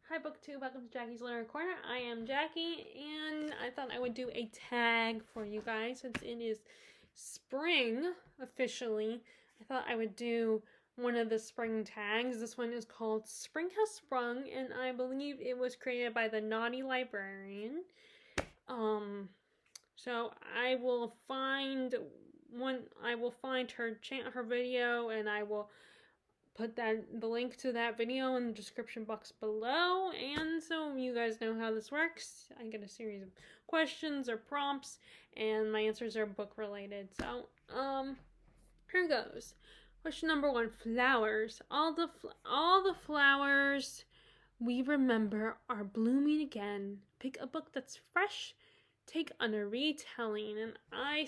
Hi BookTube, welcome to Jackie's Literary Corner. I am Jackie, and I thought I would do a tag for you guys since it is spring officially. I thought I would do one of the spring tags. This one is called Spring Has Sprung, and I believe it was created by the Naughty Librarian. So I will find her video, and I will put the link to that video in the description box below. And so you guys know how this works. I get a series of questions or prompts, and my answers are book related. So here goes. Question number 1: flowers. All the flowers we remember are blooming again. Pick a book that's fresh. Take on a retelling. And I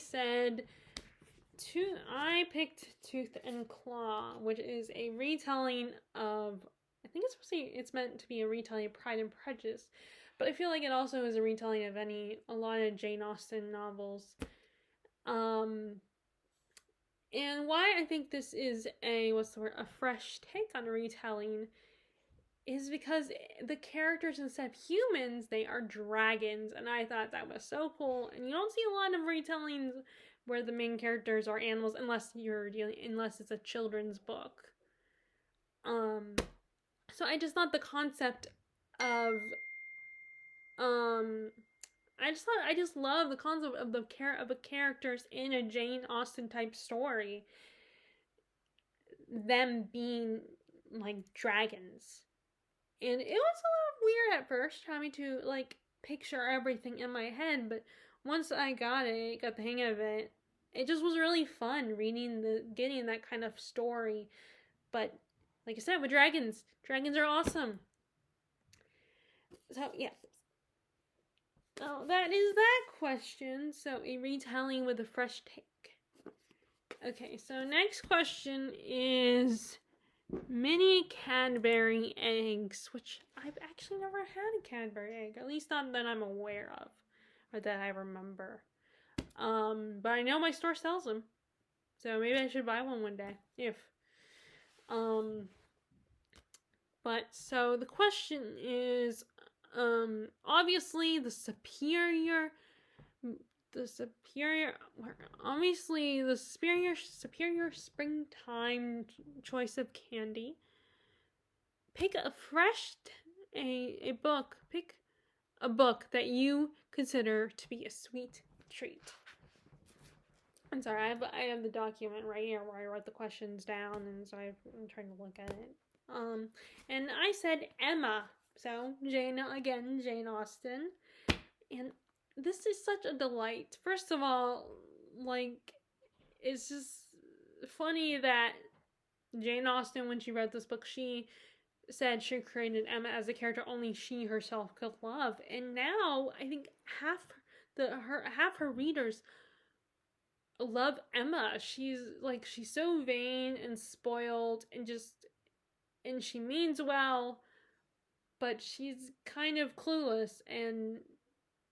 picked Tooth and Claw, which is a retelling of, I think it's meant to be a retelling of Pride and Prejudice, but I feel like it also is a retelling of a lot of Jane Austen novels. And why I think this is a fresh take on a retelling is because the characters, instead of humans, they are dragons, and I thought that was so cool. And you don't see a lot of retellings where the main characters are animals unless it's a children's book. So I just thought the concept of I just love the concept of the characters in a Jane Austen type story, them being like dragons. And it was a little weird at first, trying to picture everything in my head, but once I got the hang of it, it just was really fun getting that kind of story. But like I said, with dragons are awesome. So yeah. Oh, that is that question. So a retelling with a fresh take. Okay, so next question is mini Cadbury eggs, which I've actually never had a Cadbury egg, at least not that I'm aware of, or that I remember. But I know my store sells them, so maybe I should buy one day, but so the question is, obviously the superior springtime choice of candy. Pick a book that you consider to be a sweet treat. I'm sorry, I have the document right here where I wrote the questions down, and so I'm trying to look at it. And I said Emma, so Jane Austen, and this is such a delight. First of all, it's just funny that Jane Austen, when she wrote this book, she said she created Emma as a character only she herself could love, and now I think half her readers love Emma. She's so vain and spoiled and she means well, but she's kind of clueless and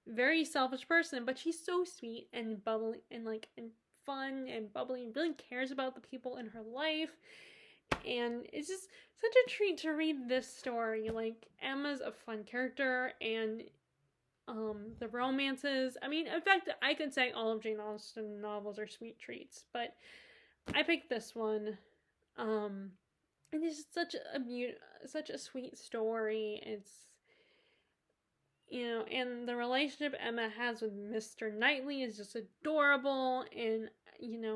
very selfish person, but she's so sweet and bubbly and fun and bubbly and really cares about the people in her life. And it's just such a treat to read this story. Emma's a fun character, and the romances, I mean, in fact, I could say all of Jane Austen novels are sweet treats, but I picked this one. And it's such a sweet story. It's, and the relationship Emma has with Mr. Knightley is just adorable, and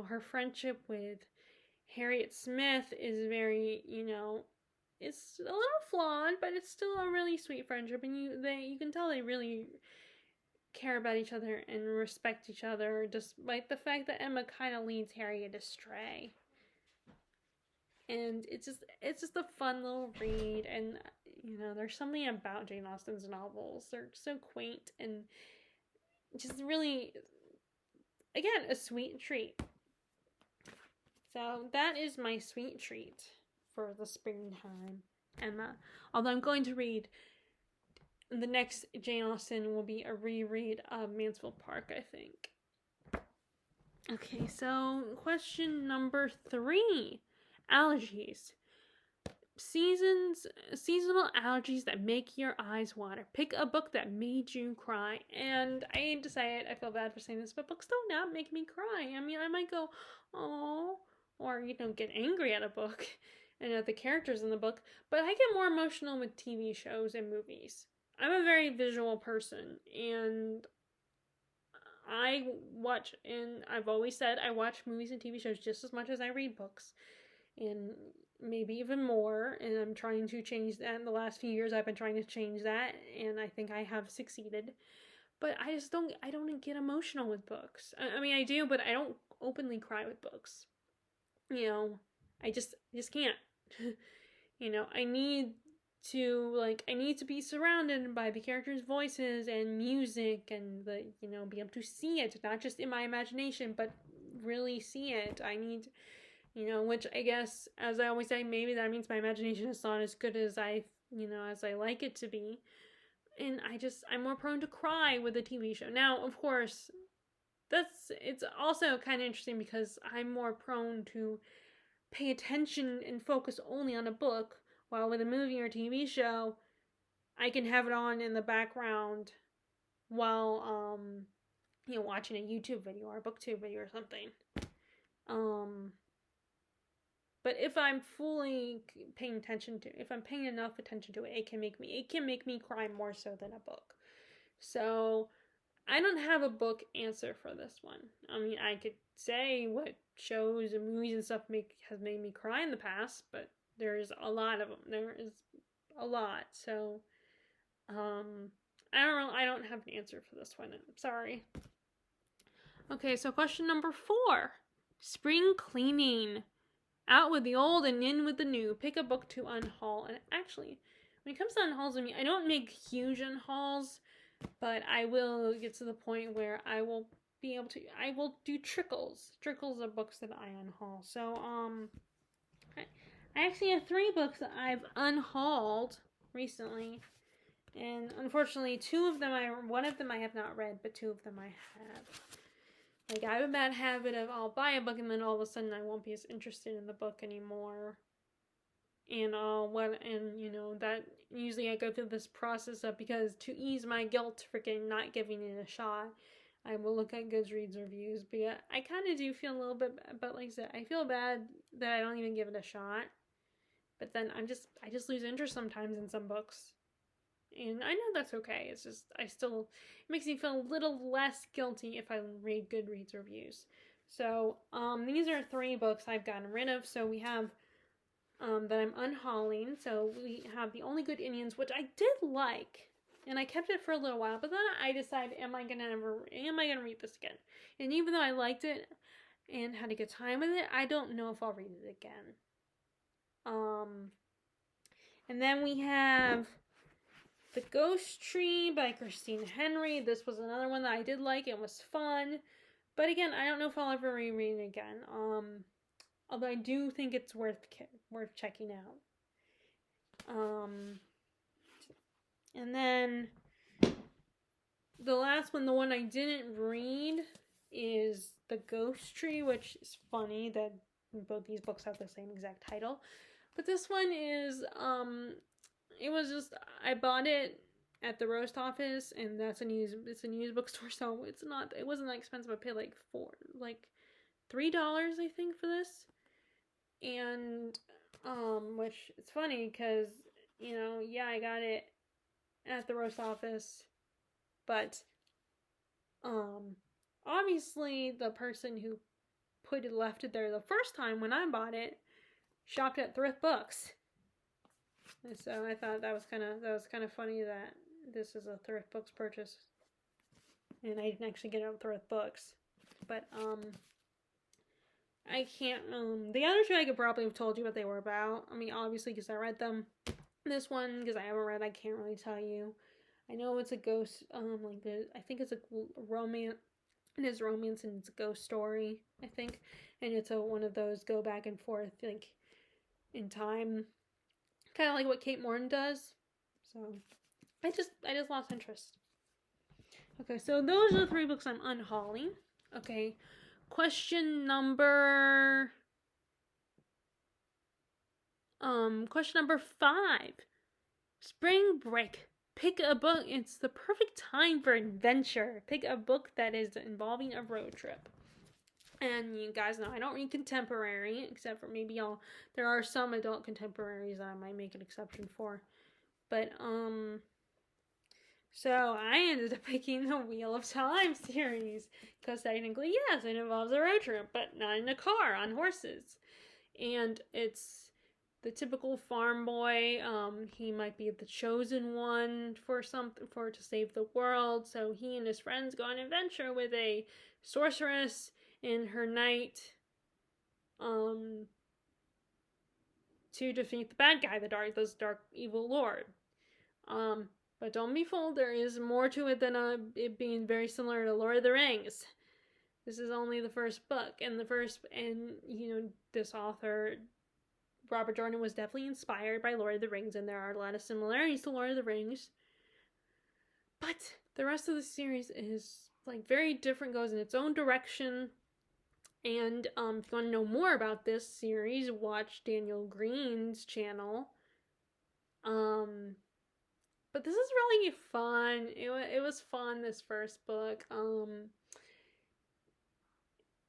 her friendship with Harriet Smith is very, it's a little flawed, but it's still a really sweet friendship, and you can tell they really care about each other and respect each other, despite the fact that Emma kind of leads Harriet astray. And it's just a fun little read, and there's something about Jane Austen's novels. They're so quaint and just really, again, a sweet treat. So that is my sweet treat for the springtime, Emma. Although I'm going to read, the next Jane Austen will be a reread of Mansfield Park, I think. Okay, so question number 3. Allergies. seasonal allergies that make your eyes water. Pick a book that made you cry. And I hate to say it, I feel bad for saying this, but books don't not make me cry. I mean, I might go, oh, or, get angry at a book and at the characters in the book, but I get more emotional with TV shows and movies. I'm a very visual person, and I've always said I watch movies and TV shows just as much as I read books, and maybe even more, and I'm trying to change that. In the last few years I've been trying to change that, and I think I have succeeded. But I don't get emotional with books. I mean, I do, but I don't openly cry with books. I just can't. I need to be surrounded by the characters' voices and music, and be able to see it, not just in my imagination, but really see it. I need, which I guess, as I always say, maybe that means my imagination is not as good as I like it to be. And I'm more prone to cry with a TV show. Now, of course, it's also kind of interesting because I'm more prone to pay attention and focus only on a book, while with a movie or TV show, I can have it on in the background while watching a YouTube video or a booktube video or something. But if I'm fully paying enough attention to it, it can make me cry more so than a book. So I don't have a book answer for this one. I mean, I could say what shows and movies and stuff has made me cry in the past, but there's a lot of them. There is a lot. So I don't have an answer for this one. I'm sorry. Okay, so question number 4. Spring cleaning. Out with the old and in with the new. Pick a book to unhaul. And actually, when it comes to unhauls, I don't make huge unhauls, but I will get to the point where I will do trickles of books that I unhaul. So, I actually have 3 books that I've unhauled recently, and unfortunately, one of them I have not read, but 2 of them I have. Like, I have a bad habit of I'll buy a book and then all of a sudden I won't be as interested in the book anymore. And that usually I go through this process of, because to ease my guilt freaking not giving it a shot, I will look at Goodreads reviews. But yeah, I kind of do feel a little bit, but like I said, I feel bad that I don't even give it a shot. But then I just lose interest sometimes in some books. And I know that's okay. It's just, it makes me feel a little less guilty if I read Goodreads reviews. So, these are 3 books I've gotten rid of. So we have, that I'm unhauling. So we have The Only Good Indians, which I did like, and I kept it for a little while, but then I decided, am I gonna read this again? And even though I liked it and had a good time with it, I don't know if I'll read it again. And then we have The Ghost Tree by Christine Henry. This was another one that I did like. It was fun. But again, I don't know if I'll ever reread it again. Although I do think it's worth checking out. And then the last one, the one I didn't read, is The Ghost Tree, which is funny that both these books have the same exact title. But this one is, it was just, I bought it at the roast office, and it's a used bookstore, so it wasn't that expensive. I paid like $3, I think, for this. And, which, it's funny, because, I got it at the roast office, but, obviously, the person who left it there the first time when I bought it shopped at Thrift Books. And so I thought that was kind of funny that this is a Thrift Books purchase, and I didn't actually get it at Thrift Books. But I can't. The other 2 I could probably have told you what they were about. I mean, obviously, because I read them. This one, because I haven't read, I can't really tell you. I know it's a ghost. I think it's a romance. It is romance, and it's a ghost story, I think, and it's one of those go back and forth in time, kind of like what Kate Morton does. So I just lost interest. Okay, so those are the 3 books I'm unhauling. Okay, question number Question number 5. Spring break. Pick a book. It's the perfect time for adventure. Pick a book that is involving a road trip. And you guys know I don't read contemporary, except for maybe there are some adult contemporaries that I might make an exception for. But, so I ended up picking the Wheel of Time series. Because technically, yes, it involves a road trip, but not in a car, on horses. And it's the typical farm boy. He might be the chosen one to save the world. So he and his friends go on an adventure with a sorceress and her knight, to defeat the bad guy, the dark evil lord. But don't be fooled. There is more to it than it being very similar to Lord of the Rings. This is only the first book, and this author, Robert Jordan, was definitely inspired by Lord of the Rings, and there are a lot of similarities to Lord of the Rings. But the rest of the series is very different, goes in its own direction. And if you want to know more about this series, watch Daniel Green's channel. But this is really fun. It was fun, this first book.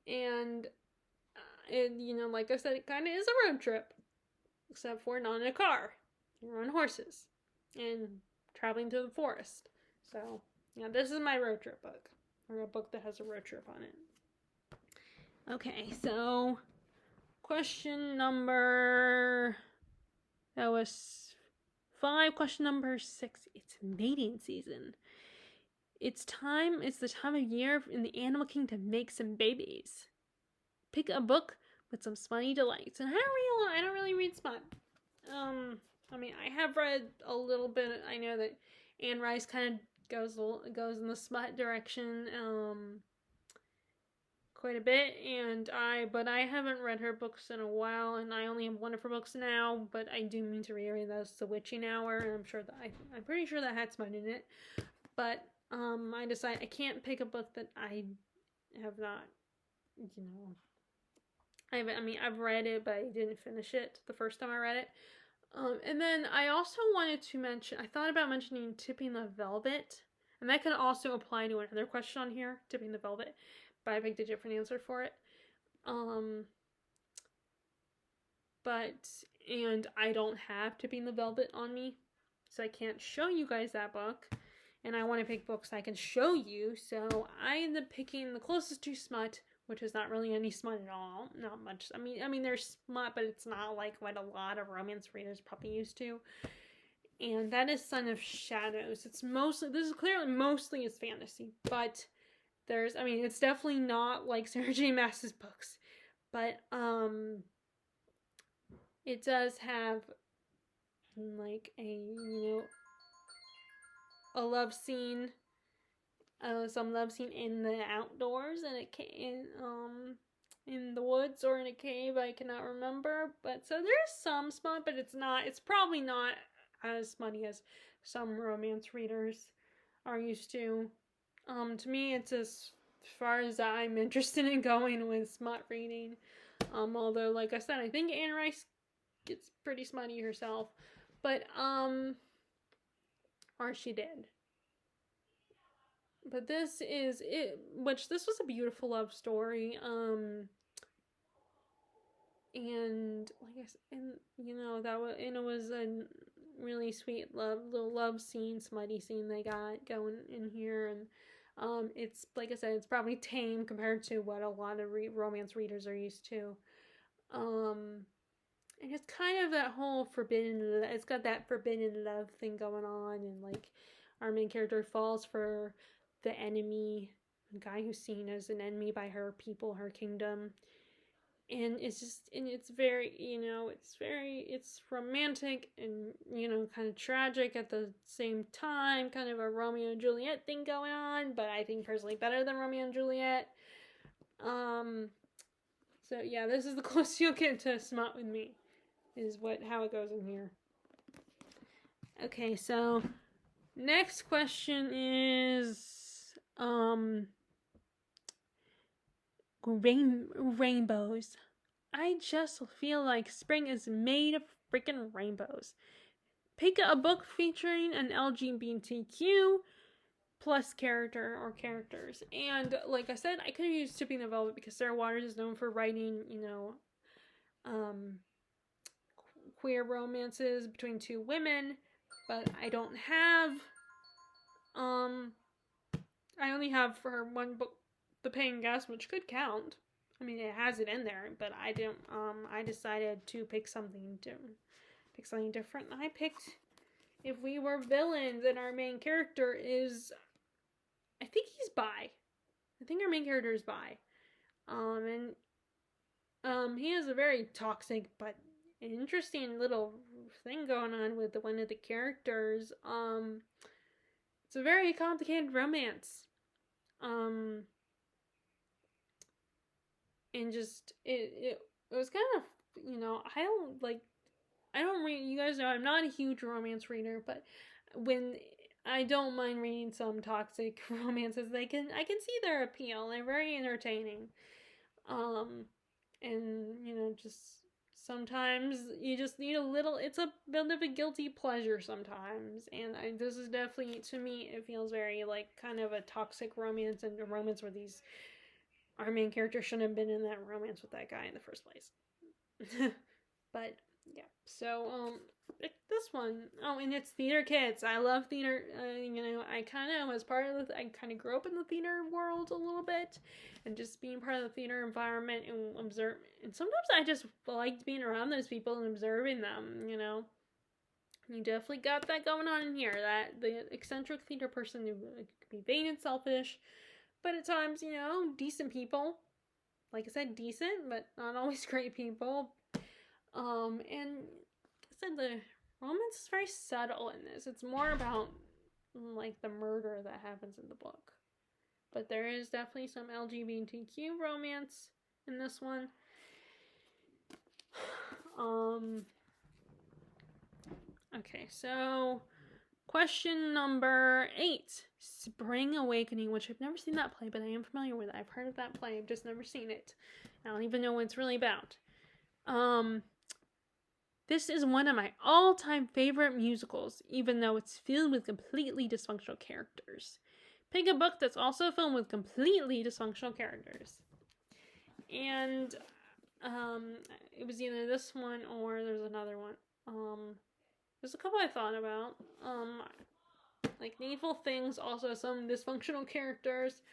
And like I said, it kind of is a road trip, except for not in a car. You're on horses and traveling through the forest. So yeah, this is my road trip book, or a book that has a road trip on it. Okay, so question number, that was 5. Question number 6. It's mating season. It's the time of year in the animal kingdom to make some babies. Pick a book with some smutty delights. And I don't really read smut. I have read a little bit. I know that Anne Rice kind of goes in the smut direction quite a bit, but I haven't read her books in a while, and I only have one of her books now, but I do mean to reread those. The Witching Hour, and I'm pretty sure that had smut in it, but I decided I can't pick a book that I have not, I've read it, but I didn't finish it the first time I read it. And then I also wanted to mention, I thought about mentioning Tipping the Velvet, and that could also apply to another question on here, Tipping the Velvet, but I picked a different answer for it. And I don't have Tipping the Velvet on me, so I can't show you guys that book, and I want to pick books I can show you, so I ended up picking the closest to smut, which is not really any smut at all, not much. I mean there's smut, but it's not like what a lot of romance readers probably used to, and that is Son of Shadows. This is clearly mostly is fantasy, but it's definitely not like Sarah J. Maas's books, but it does have like a love scene, some love scene in the outdoors, in the woods or in a cave. I cannot remember, but so there's some smut, but it's probably not as smutty as some romance readers are used to. To me, it's as far as I'm interested in going with smut reading. Although, like I said, I think Anne Rice gets pretty smutty herself, but or she did. But this is it. This was a beautiful love story. And like I said, it was a really sweet little love scene, smutty scene they got going in here, and it's like I said, it's probably tame compared to what a lot of romance readers are used to. And it's kind of that whole it's got that forbidden love thing going on, and like our main character falls for the enemy, a guy who's seen as an enemy by her people, her kingdom. And it's very, it's romantic and, kind of tragic at the same time, kind of a Romeo and Juliet thing going on, but I think personally better than Romeo and Juliet. So yeah, this is the closest you'll get to smut with me, is how it goes in here. Okay, so next question is, rainbows. I just feel like spring is made freaking rainbows. Pick a book featuring an LGBTQ plus character or characters. And like I said, I could have used Tipping the Velvet because Sarah Waters is known for writing, queer romances between two women, but I don't have, I only have for her one book, The Paying Guest, which could count. I mean, it has it in there, but I didn't, I decided to pick something different. I picked If We Were Villains, and our main character is, I think he's bi. I think our main character is bi. He has a very toxic but interesting little thing going on with one of the characters. It's a very complicated romance. And just it was kind of, I don't read, you guys know I'm not a huge romance reader, but when I don't mind reading some toxic romances, I can see their appeal. They're very entertaining. And just sometimes you just need a little, it's a bit of a guilty pleasure sometimes. And this is definitely, to me, it feels very like kind of a toxic romance, and a romance where our main character shouldn't have been in that romance with that guy in the first place. But yeah, so this one, and it's theater kids. I love theater. I kind of was I kind of grew up in the theater world a little bit, and just being part of the theater environment and observe. And sometimes I just liked being around those people and observing them. You definitely got that going on in here. That the eccentric theater person who could be vain and selfish, but at times, decent people. Like I said, decent, but not always great people. And I said, the romance is very subtle in this. It's more about, like, the murder that happens in the book. But there is definitely some LGBTQ romance in this one. Okay, so question number 8. Spring Awakening, which I've never seen that play, but I am familiar with it. I've heard of that play. I've just never seen it. I don't even know what it's really about. This is one of my all-time favorite musicals, even though it's filled with completely dysfunctional characters. Pick a book that's also filled with completely dysfunctional characters. And it was either this one or there's another one. There's a couple I thought about. Like Needful Things also has some dysfunctional characters,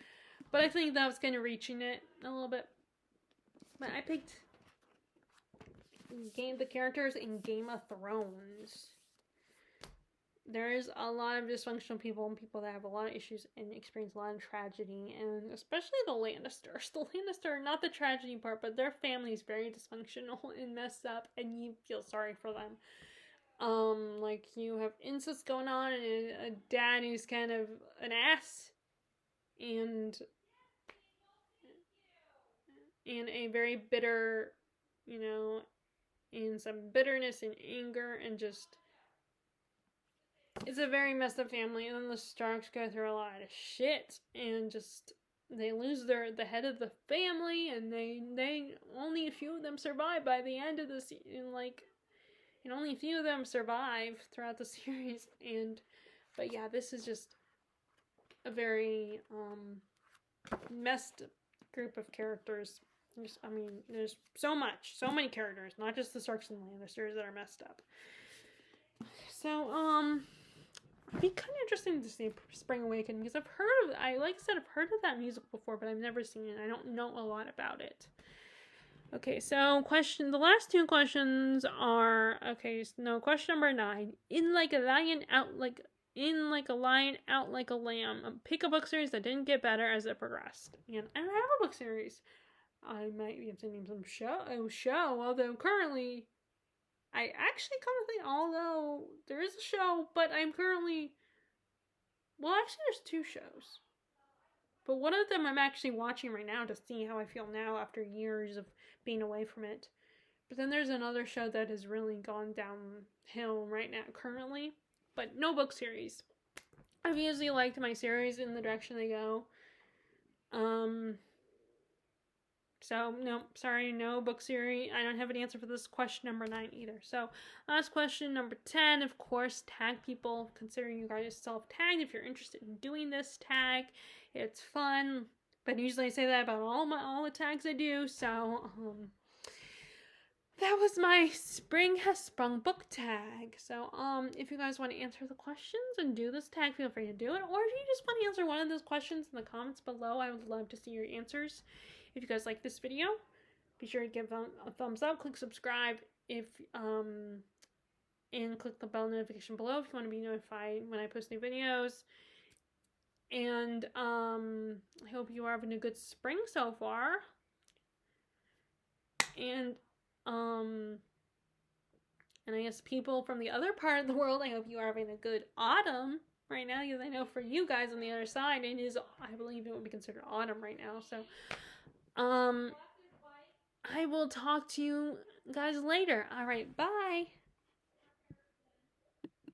but I think that was kind of reaching it a little bit. But I picked the characters in Game of Thrones. There's a lot of dysfunctional people and people that have a lot of issues and experience a lot of tragedy, and especially the Lannisters. The Lannister, not the tragedy part, but their family is very dysfunctional and messed up, and you feel sorry for them. Like you have incest going on, and a dad who's kind of an ass, and a very bitter, and some bitterness and anger, and just, it's a very messed up family. And then the Starks go through a lot of shit, and just they lose the head of the family, and they only a few of them survive by the end of the season, and only a few of them survive throughout the series. But yeah, this is just a very messed group of characters. There's so many characters, not just the Starks and Lannisters, that are messed up. So, it'd be kind of interesting to see Spring Awakening, because I've heard of that musical before, but I've never seen it. I don't know a lot about it. Okay, so the last two questions are, question number 9. In like a lion, out like a lamb. Pick a book series that didn't get better as it progressed. And I don't have a book series. I might be able to name some show, although currently, although there is a show, but I'm currently, there's 2 shows. But one of them I'm actually watching right now to see how I feel now after years of being away from it. But then there's another show that has really gone downhill right now currently, but no book series. I've usually liked my series in the direction they go. So, no, sorry, no book series. I don't have an answer for this question number 9 either. So, last question number 10, of course, tag people. Consider you guys self-tagged if you're interested in doing this tag. It's fun, but usually I say that about all the tags I do. So, that was my Spring Has Sprung book tag. So, if you guys want to answer the questions and do this tag, feel free to do it. Or if you just want to answer one of those questions in the comments below, I would love to see your answers. If you guys like this video, be sure to give a thumbs up, click subscribe, and click the bell notification below if you want to be notified when I post new videos. And I hope you are having a good spring so far. And I guess people from the other part of the world, I hope you are having a good autumn right now, because I know for you guys on the other side, it is, I believe it would be considered autumn right now. So, I will talk to you guys later. All right, bye.